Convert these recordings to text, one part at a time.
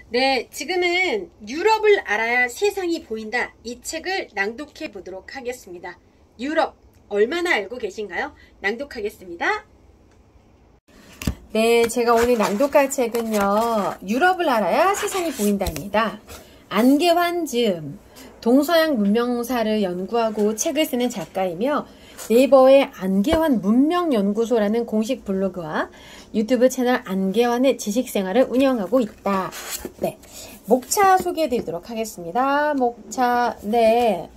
네, 지금은 유럽을 알아야 세상이 보인다. 이 책을 낭독해 보도록 하겠습니다. 유럽, 얼마나 알고 계신가요? 낭독하겠습니다. 네, 제가 오늘 낭독할 책은요, 유럽을 알아야 세상이 보인다입니다. 안계환 즈음, 동서양 문명사를 연구하고 책을 쓰는 작가이며 네이버의 안계환 문명연구소라는 공식 블로그와 유튜브 채널 안계환의 지식생활을 운영하고 있다. 네, 목차 소개해 드리도록 하겠습니다. 목차, 네,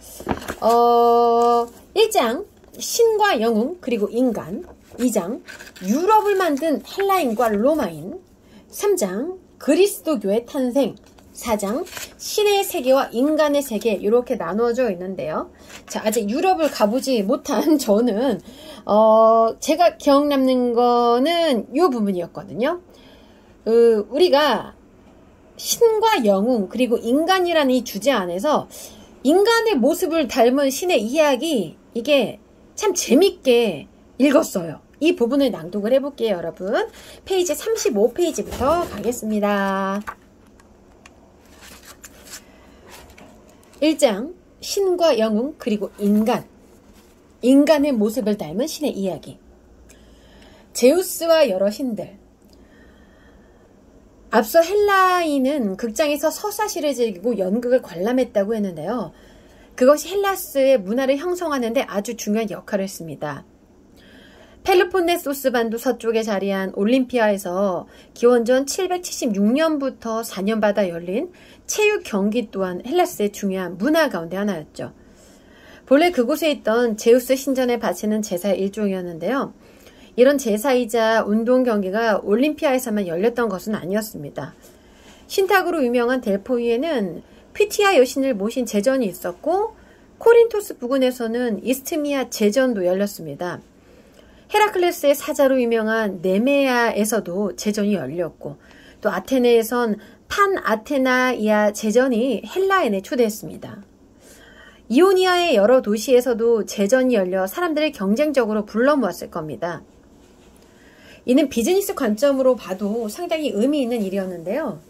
1장 신과 영웅 그리고 인간, 2장 유럽을 만든 헬라인과 로마인, 3장 그리스도교의 탄생, 4장 신의 세계와 인간의 세계, 이렇게 나누어져 있는데요. 자, 아직 유럽을 가보지 못한 저는 제가 기억 남는 거는 이 부분이었거든요. 우리가 신과 영웅 그리고 인간이라는 이 주제 안에서 인간의 모습을 닮은 신의 이야기, 이게 참 재밌게 읽었어요. 이 부분을 낭독을 해볼게요, 여러분. 페이지 35페이지부터 가겠습니다. 1장 신과 영웅 그리고 인간, 인간의 모습을 닮은 신의 이야기. 제우스와 여러 신들. 앞서 헬라인은 극장에서 서사시를 즐기고 연극을 관람했다고 했는데요. 그것이 헬라스의 문화를 형성하는 데 아주 중요한 역할을 했습니다. 펠로폰네소스 반도 서쪽에 자리한 올림피아에서 기원전 776년부터 4년마다 열린 체육 경기 또한 헬라스의 중요한 문화 가운데 하나였죠. 본래 그곳에 있던 제우스 신전에 바치는 제사의 일종이었는데요. 이런 제사이자 운동 경기가 올림피아에서만 열렸던 것은 아니었습니다. 신탁으로 유명한 델포이에는 퓨티아 여신을 모신 제전이 있었고, 코린토스 부근에서는 이스트미아 제전도 열렸습니다. 헤라클레스의 사자로 유명한 네메아에서도 제전이 열렸고, 또 아테네에선 판아테나이아 제전이 헬라인을 초대했습니다. 이오니아의 여러 도시에서도 제전이 열려 사람들을 경쟁적으로 불러 모았을 겁니다. 이는 비즈니스 관점으로 봐도 상당히 의미 있는 일이었는데요.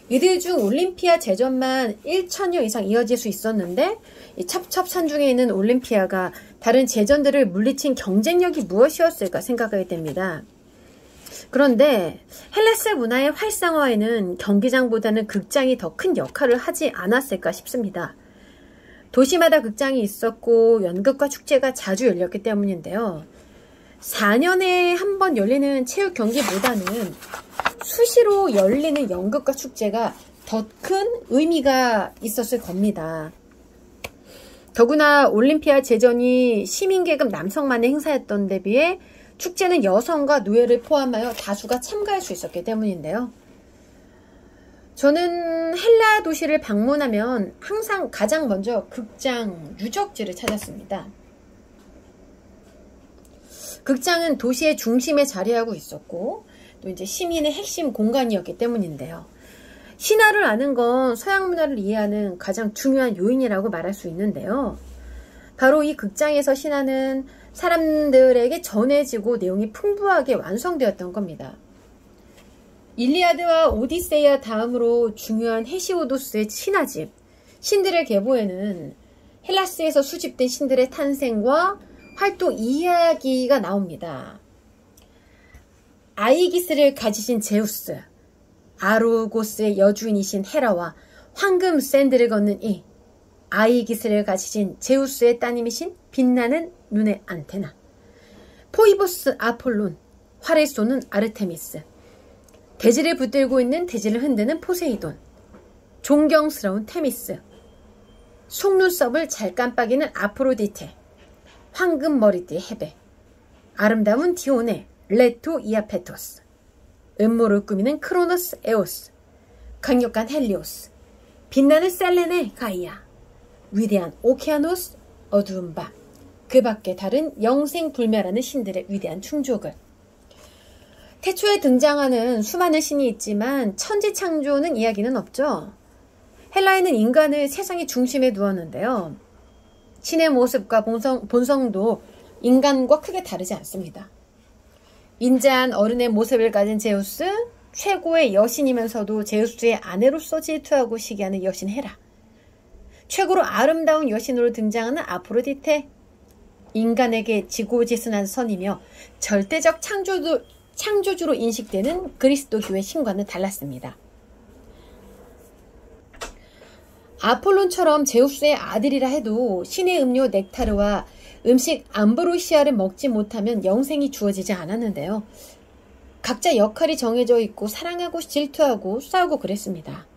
이들 중 올림피아 제전만 1,000여 이상 이어질 수 있었는데, 이 첩첩산중에 있는 올림피아가 다른 제전들을 물리친 경쟁력이 무엇이었을까 생각하게 됩니다. 그런데 헬라스 문화의 활성화에는 경기장보다는 극장이 더 큰 역할을 하지 않았을까 싶습니다. 도시마다 극장이 있었고 연극과 축제가 자주 열렸기 때문인데요. 4년에 한 번 열리는 체육 경기보다는 수시로 열리는 연극과 축제가 더 큰 의미가 있었을 겁니다. 더구나 올림피아 제전이 시민계급 남성만의 행사였던 데 비해 축제는 여성과 노예를 포함하여 다수가 참가할 수 있었기 때문인데요. 저는 헬라 도시를 방문하면 항상 가장 먼저 극장 유적지를 찾았습니다. 극장은 도시의 중심에 자리하고 있었고, 또 이제 시민의 핵심 공간이었기 때문인데요. 신화를 아는 건 서양 문화를 이해하는 가장 중요한 요인이라고 말할 수 있는데요. 바로 이 극장에서 신화는 사람들에게 전해지고 내용이 풍부하게 완성되었던 겁니다. 일리아드와 오디세이아 다음으로 중요한 헤시오도스의 신화집, 신들의 계보에는 헬라스에서 수집된 신들의 탄생과 활동 이야기가 나옵니다. 아이기스를 가지신 제우스, 아르고스의 여주인이신 헤라와 황금 샌드를 걷는 이 아이기스를 가지신 제우스의 따님이신 빛나는 눈의 안테나, 포이보스 아폴론, 활을 쏘는 아르테미스, 대지를 붙들고 있는 대지를 흔드는 포세이돈, 존경스러운 테미스, 속눈썹을 잘 깜빡이는 아프로디테, 황금 머리띠의 헤베, 아름다운 디오네, 레토 이아페토스, 음모를 꾸미는 크로노스 에오스, 강력한 헬리오스, 빛나는 셀레네 가이아, 위대한 오케아노스 어두운 밤, 그 밖에 다른 영생불멸하는 신들의 위대한 충족을. 태초에 등장하는 수많은 신이 있지만 천지창조는 이야기는 없죠. 헬라인은 인간을 세상의 중심에 두었는데요. 신의 모습과 본성도 인간과 크게 다르지 않습니다. 인자한 어른의 모습을 가진 제우스, 최고의 여신이면서도 제우스의 아내로서 질투하고 시기하는 여신 헤라. 최고로 아름다운 여신으로 등장하는 아프로디테. 인간에게 지고지순한 선이며 절대적 창조주로 인식되는 그리스도교의 신과는 달랐습니다. 아폴론처럼 제우스의 아들이라 해도 신의 음료 넥타르와 음식 암브로시아를 먹지 못하면 영생이 주어지지 않았는데요. 각자 역할이 정해져 있고 사랑하고 질투하고 싸우고 그랬습니다.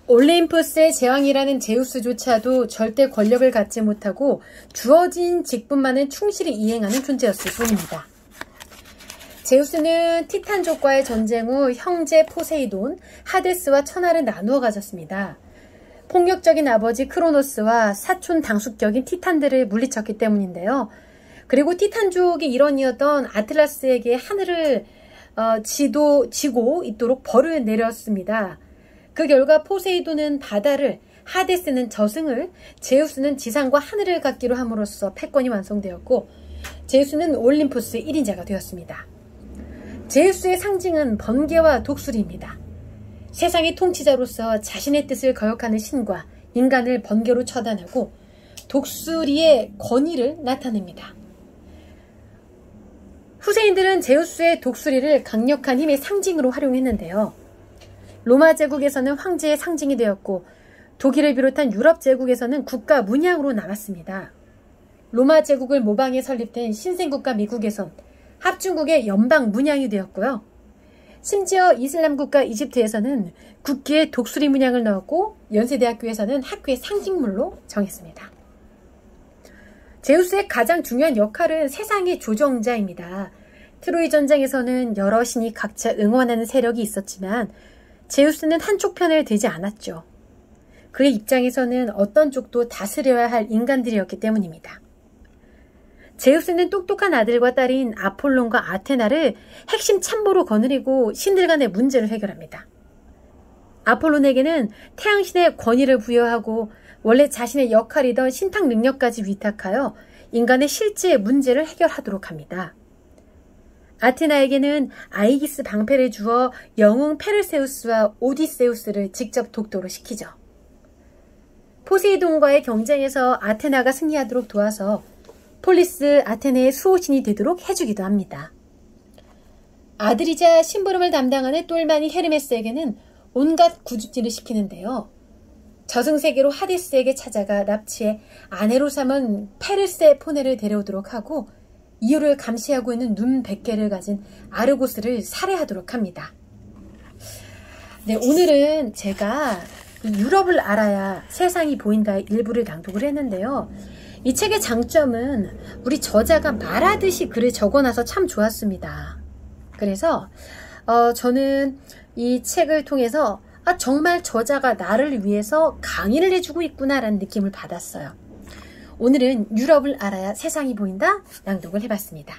올림푸스의 제왕이라는 제우스조차도 절대 권력을 갖지 못하고 주어진 직분만을 충실히 이행하는 존재였을 뿐입니다. 제우스는 티탄족과의 전쟁 후 형제 포세이돈, 하데스와 천하를 나누어 가졌습니다. 폭력적인 아버지 크로노스와 사촌 당숙격인 티탄들을 물리쳤기 때문인데요. 그리고 티탄족의 일원이었던 아틀라스에게 하늘을 지고 있도록 벌을 내렸습니다. 그 결과 포세이돈은 바다를, 하데스는 저승을, 제우스는 지상과 하늘을 갖기로 함으로써 패권이 완성되었고 제우스는 올림푸스 1인자가 되었습니다. 제우스의 상징은 번개와 독수리입니다. 세상의 통치자로서 자신의 뜻을 거역하는 신과 인간을 번개로 처단하고 독수리의 권위를 나타냅니다. 후세인들은 제우스의 독수리를 강력한 힘의 상징으로 활용했는데요. 로마 제국에서는 황제의 상징이 되었고 독일을 비롯한 유럽 제국에서는 국가 문양으로 나갔습니다. 로마 제국을 모방해 설립된 신생국가 미국에선 합중국의 연방 문양이 되었고요. 심지어 이슬람 국가 이집트에서는 국기에 독수리 문양을 넣었고 연세대학교에서는 학교의 상징물로 정했습니다. 제우스의 가장 중요한 역할은 세상의 조정자입니다. 트로이 전쟁에서는 여러 신이 각자 응원하는 세력이 있었지만 제우스는 한쪽 편을 들지 않았죠. 그의 입장에서는 어떤 쪽도 다스려야 할 인간들이었기 때문입니다. 제우스는 똑똑한 아들과 딸인 아폴론과 아테나를 핵심 참모로 거느리고 신들 간의 문제를 해결합니다. 아폴론에게는 태양신의 권위를 부여하고 원래 자신의 역할이던 신탁 능력까지 위탁하여 인간의 실제 문제를 해결하도록 합니다. 아테나에게는 아이기스 방패를 주어 영웅 페르세우스와 오디세우스를 직접 독도로 시키죠. 포세이돈과의 경쟁에서 아테나가 승리하도록 도와서 폴리스 아테네의 수호신이 되도록 해주기도 합니다. 아들이자 심부름을 담당하는 똘마니 헤르메스에게는 온갖 구집질을 시키는데요. 저승세계로 하데스에게 찾아가 납치해 아내로 삼은 페르세포네를 데려오도록 하고 이유를 감시하고 있는 눈 100개를 가진 아르고스를 살해하도록 합니다. 네, 오늘은 제가 유럽을 알아야 세상이 보인다의 일부를 낭독을 했는데요. 이 책의 장점은 우리 저자가 말하듯이 글을 적어놔서 참 좋았습니다. 그래서 저는 이 책을 통해서 정말 저자가 나를 위해서 강의를 해주고 있구나라는 느낌을 받았어요. 오늘은 유럽을 알아야 세상이 보인다 낭독을 해봤습니다.